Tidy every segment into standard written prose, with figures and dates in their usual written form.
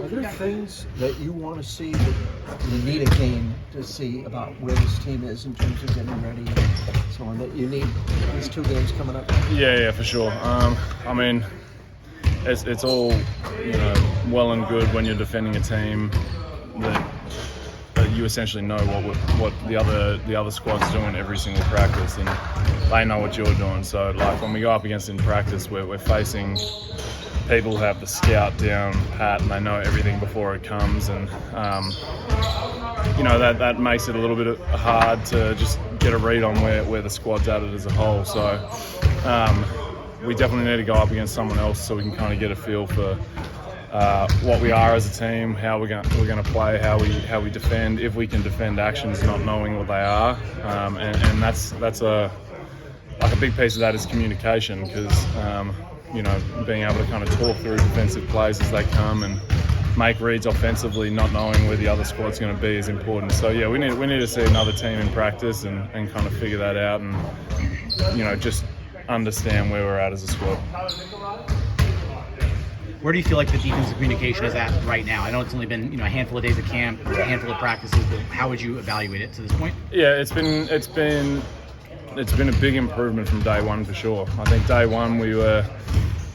Are there things that you want to see that you need a game to see about where this team is in terms of getting ready and so on, that you need these 2 games coming up? Yeah, for sure. I mean, it's all, well and good when you're defending a team that you essentially know what the other squad's doing every single practice, and they know what you're doing. So, like, when we go up against in practice, we're facing people who have the scout down pat, and they know everything before it comes, and that makes it a little bit hard to just get a read on where the squad's at it as a whole. So we definitely need to go up against someone else so we can kind of get a feel for what we are as a team, how we're going to play, how we defend, if we can defend actions not knowing what they are, and that's a big piece of that is communication, because being able to kind of talk through defensive plays as they come and make reads offensively, not knowing where the other squad's going to be, is important. So yeah, we need to see another team in practice and kind of figure that out, and just understand where we're at as a squad. Where do you feel like the defensive communication is at right now? I know it's only been a handful of days of camp, a handful of practices, but how would you evaluate it to this point? Yeah, it's been a big improvement from day one for sure. I think day one we were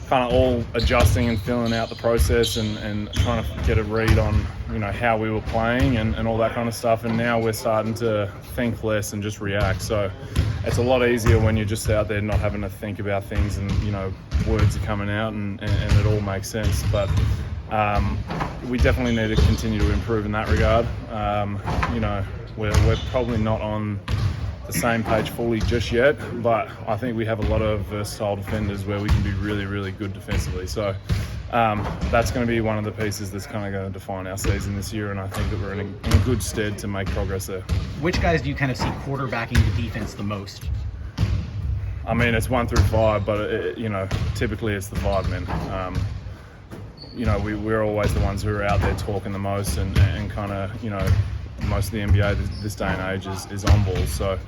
kind of all adjusting and filling out the process and trying to get a read on how we were playing and all that kind of stuff, and now we're starting to think less and just react. So it's a lot easier when you're just out there not having to think about things, and words are coming out and it all makes sense. But we definitely need to continue to improve in that regard. We're probably not on the same page fully just yet, but I think we have a lot of versatile defenders where we can be really, really good defensively. So that's going to be one of the pieces that's kind of going to define our season this year, and I think that we're in good stead to make progress there. Which guys do you kind of see quarterbacking the defense the most? I mean, it's 1 through 5, but typically it's the 5 men. We're always the ones who are out there talking the most, and kind of most of the NBA this day and age is on ball. So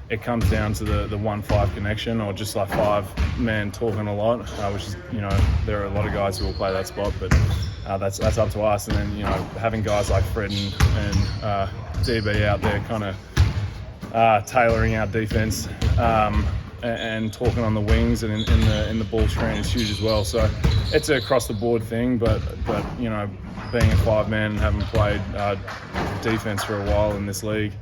it comes down to the 1-5 connection, or just like 5 men talking a lot, which is there are a lot of guys who will play that spot, but that's up to us. And then having guys like Fred and DB out there kind of tailoring our defense and talking on the wings and in the ball screen is huge as well. So it's a across the board thing, but being a 5-man and having played defense for a while in this league,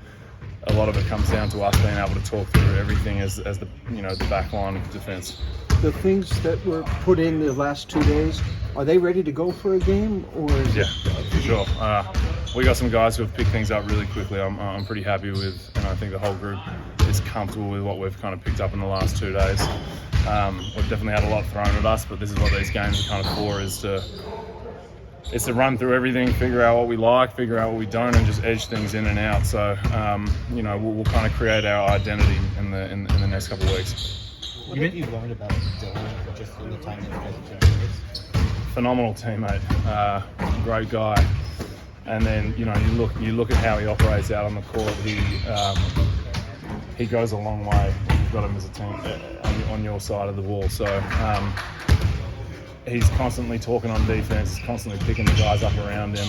a lot of it comes down to us being able to talk through everything as the the back line of defense. The things that were put in the last 2 days, are they ready to go for a game? Or yeah, for sure. We got some guys who have picked things up really quickly. I'm pretty happy with, and I think the whole group is comfortable with what we've kind of picked up in the last 2 days. We've definitely had a lot thrown at us, but this is what these games are kind of for, is to run through everything, figure out what we like, figure out what we don't, and just edge things in and out. So, we'll kind of create our identity in the next couple of weeks. What have you learned about Dylan just in the time that you guys have been together? Phenomenal teammate, great guy. And then, you look at how he operates out on the court. He goes a long way when you've got him as a team on your side of the ball. So he's constantly talking on defense, constantly picking the guys up around him.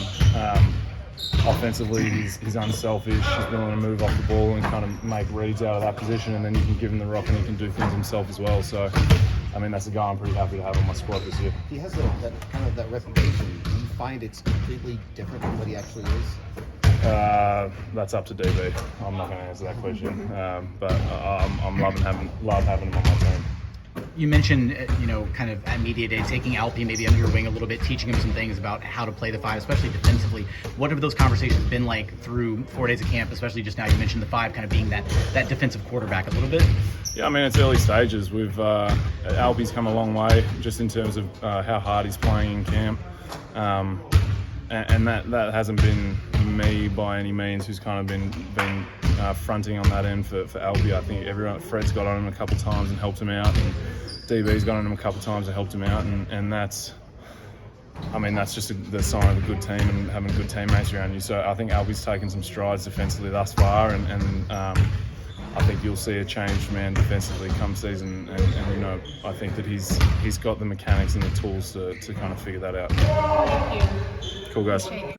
Offensively, he's unselfish. He's willing to move off the ball and kind of make reads out of that position, and then you can give him the rock and he can do things himself as well. So, I mean, that's a guy I'm pretty happy to have on my squad this year. He has that reputation. Do you find it's completely different than what he actually is? That's up to DB. I'm not going to answer that question, but I'm love having him on my team. You mentioned, kind of at media day, taking Alpi maybe under your wing a little bit, teaching him some things about how to play the 5, especially defensively. What have those conversations been like through 4 days of camp, especially just now you mentioned the 5 kind of being that defensive quarterback a little bit? Yeah, I mean, it's early stages. Alpi's come a long way just in terms of how hard he's playing in camp. And that hasn't been me by any means who's kind of been fronting on that end for Alpi. I think Fred's got on him a couple of times and helped him out, and DB's got on him a couple of times and helped him out, and that's just the sign of a good team and having good teammates around you. So I think Alpi's taken some strides defensively thus far, and I think you'll see a changed man defensively come season, and I think that he's got the mechanics and the tools to kind of figure that out. Thank you. Cool, guys.